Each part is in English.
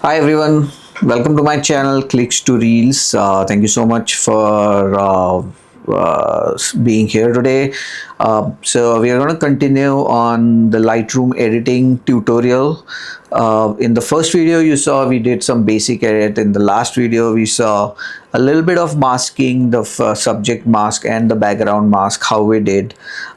Hi everyone, welcome to my channel Clicks to Reels. Thank you so much for being here today. So we are going to continue on the Lightroom editing tutorial. In the first video you saw we did some basic edit. In the last video we saw a little bit of masking, the subject mask and the background mask, how we did.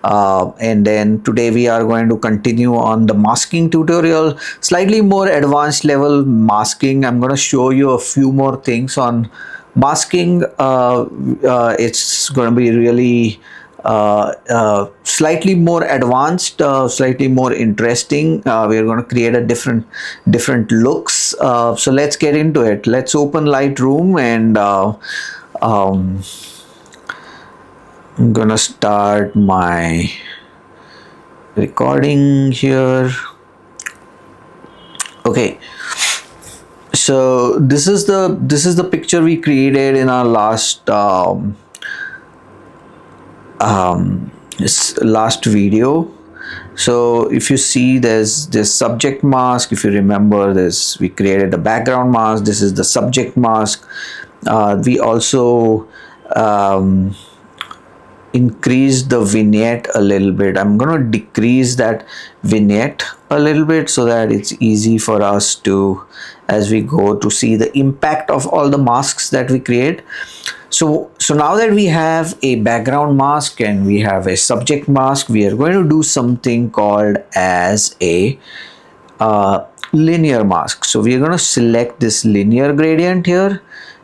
And then today we are going to continue on the masking tutorial, slightly more advanced level masking. I'm going to show you a few more things on masking. It's going to be really slightly more advanced, slightly more interesting. We are going to create a different looks. So let's get into it. Let's open Lightroom and I'm gonna start my recording here. Okay, so this is the picture we created in our last last video. So if you see, there's this subject mask. If you remember this, we created a background mask. This is the subject mask. We also increase the vignette a little bit. I'm going to decrease that vignette a little bit so that it's easy for us to, as we go, to see the impact of all the masks that we create. So now that we have a background mask and we have a subject mask, we are going to do something called as a linear mask. So we are going to select this linear gradient here.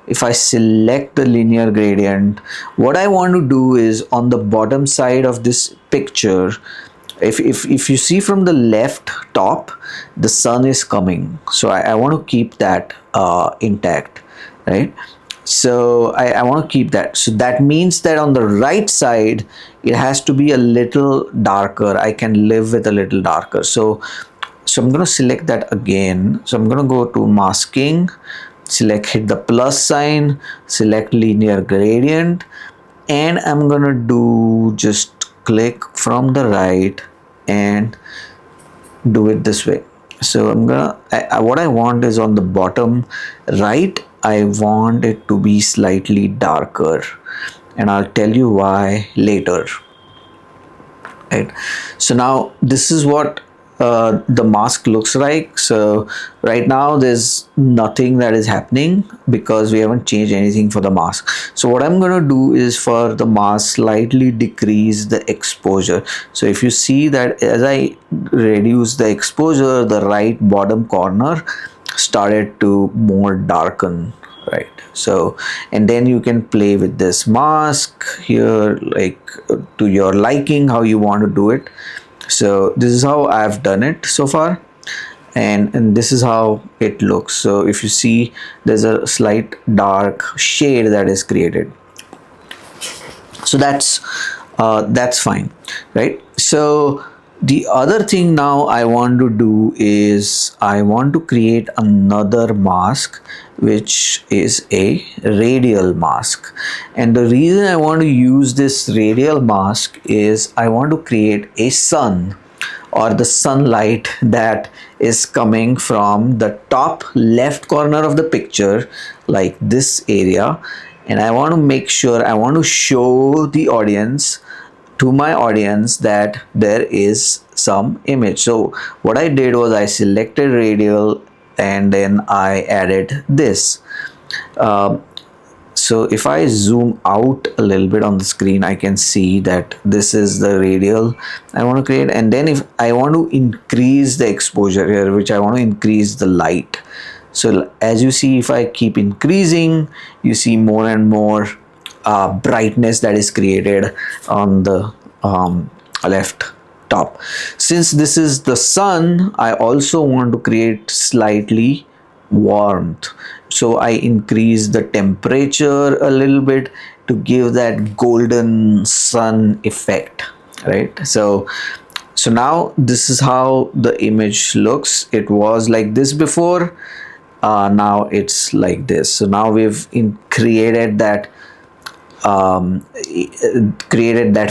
If I select the linear gradient, what I want to do is on the bottom side of this picture, if you see from the left top, the sun is coming. So I want to keep that intact, right? So I want to keep that. So that means that on the right side, it has to be a little darker. I can live with a little darker. So I'm going to select that again. So I'm going to go to masking, hit the plus sign, select linear gradient, and I'm gonna do just click from the right and do it this way. So I'm gonna, what I want is on the bottom right, I want it to be slightly darker, and I'll tell you why later. Right, so now this is what the mask looks like. So right now there's nothing that is happening because we haven't changed anything for the mask. So what I'm going to do is for the mask slightly decrease the exposure. So if you see that as I reduce the exposure, the right bottom corner started to more darken, right? So, and then you can play with this mask here, like to your liking, how you want to do it. So this is how I've done it so far, and this is how it looks. So if you see, there's a slight dark shade that is created. So that's fine, right? So the other thing now I want to do is I want to create another mask, which is a radial mask. And the reason I want to use this radial mask is I want to create a sun, or the sunlight that is coming from the top left corner of the picture, like this area. And I want to make sure, I want to show the audience, to my audience, that there is some image. So what I did was I selected radial and then I added this. So if I zoom out a little bit on the screen, I can see that this is the radial I want to create. And then if I want to increase the exposure here, which I want to increase the light. So as you see, if I keep increasing, you see more and more brightness that is created on the left top. Since this is the sun, I also want to create slightly warmth. So I increase the temperature a little bit to give that golden sun effect, right? So now this is how the image looks. It was like this before, now it's like this. So now we've created that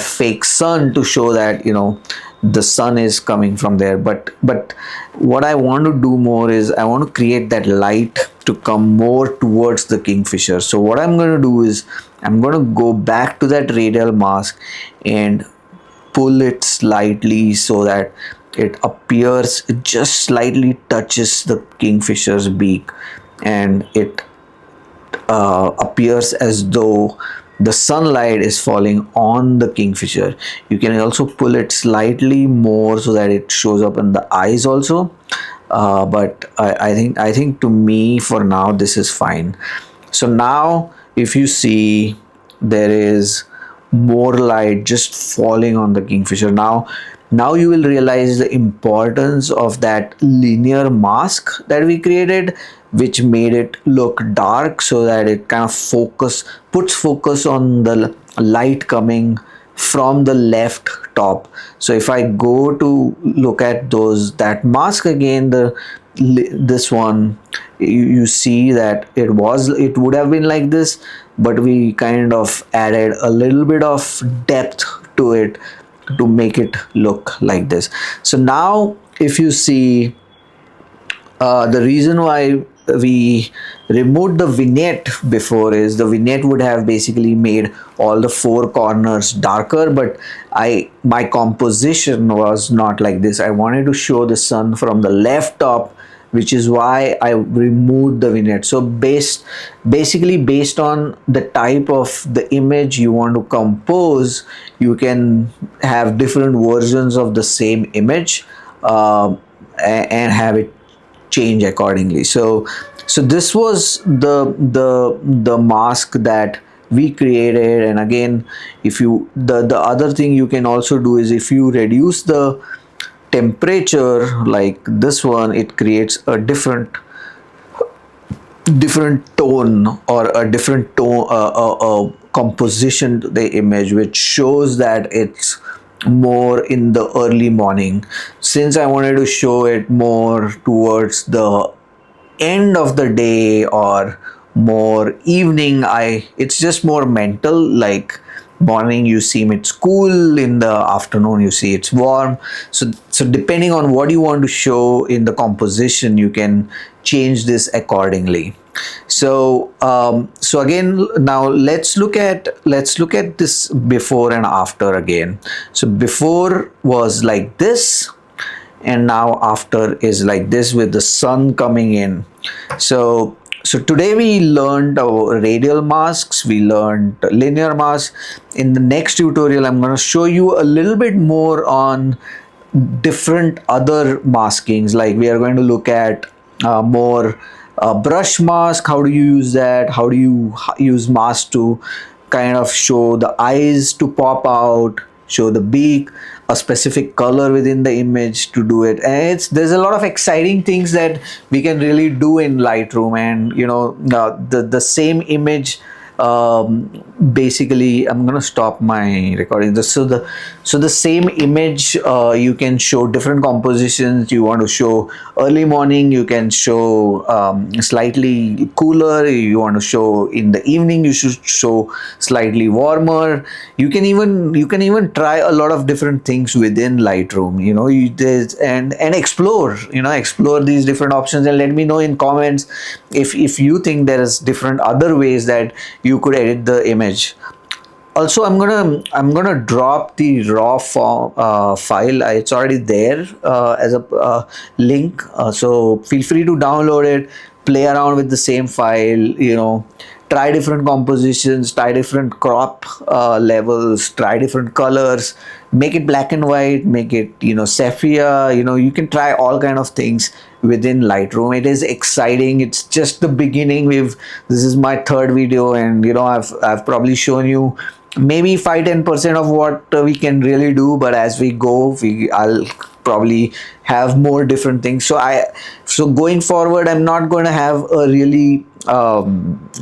fake sun to show that, you know, the sun is coming from there. But what I want to do more is I want to create that light to come more towards the kingfisher. So what I'm going to do is I'm going to go back to that radial mask and pull it slightly so that it appears, it just slightly touches the kingfisher's beak, and it appears as though the sunlight is falling on the kingfisher. You can also pull it slightly more so that it shows up in the eyes also. But I think to me for now this is fine. So now if you see, there is more light just falling on the kingfisher. Now you will realize the importance of that linear mask that we created, which made it look dark so that it kind of puts focus on the light coming from the left top. So if I go to look at that mask again, this one, you see that it would have been like this, but we kind of added a little bit of depth to it to make it look like this. So now if you see, the reason why we removed the vignette before is the vignette would have basically made all the four corners darker, but my composition was not like this. I wanted to show the sun from the left top, which is why I removed the vignette. So basically based on the type of the image you want to compose, you can have different versions of the same image, and have it change accordingly. So this was the mask that we created. And again, if you the other thing you can also do is, if you reduce the temperature like this one, it creates a different tone, or a different tone, composition to the image, which shows that it's more in the early morning. Since I wanted to show it more towards the end of the day or more evening, it's just more mental. Like morning you see it's cool, in the afternoon you see it's warm. So depending on what you want to show in the composition, you can change this accordingly. So again, now let's look at this before and after again. So before was like this, and now after is like this with the sun coming in. So today we learned our radial masks, we learned linear masks. In the next tutorial, I'm going to show you a little bit more on different other maskings. Like we are going to look at more brush mask. How do you use that? How do you use mask to kind of show the eyes to pop out, show the beak, a specific color within the image to do it. And there's a lot of exciting things that we can really do in Lightroom. And the same image, basically I'm gonna stop my recording. So the same image, you can show different compositions. You want to show early morning, you can show slightly cooler. You want to show in the evening, you should show slightly warmer. You can even try a lot of different things within Lightroom, and explore these different options, and let me know in comments if you think there is different other ways that you could edit the image. Also, I'm gonna drop the raw file. It's already there as a link, so feel free to download it, play around with the same file. Try different compositions, try different crop levels, try different colors, make it black and white, make it sepia. You can try all kind of things within Lightroom. It is exciting. It's just the beginning. This is my third video, and I've probably shown you maybe 5-10% of what we can really do, but as we go, I'll probably have more different things. So going forward, I'm not going to have a really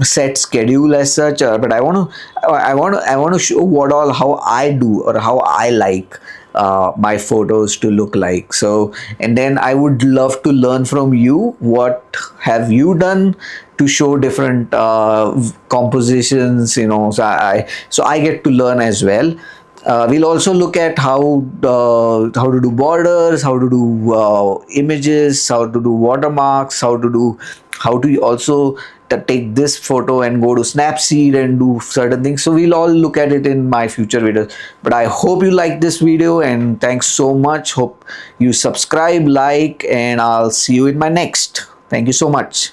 set schedule as such, but I want to show how I do, or how I like my photos to look like. So, and then I would love to learn from you. What have you done to show different compositions? So I get to learn as well. We'll also look at how to do borders, how to do images, how to do watermarks, how to also take this photo and go to Snapseed and do certain things. So we'll all look at it in my future videos. But I hope you like this video, and thanks so much. Hope you subscribe, like, and I'll see you in my next. Thank you so much.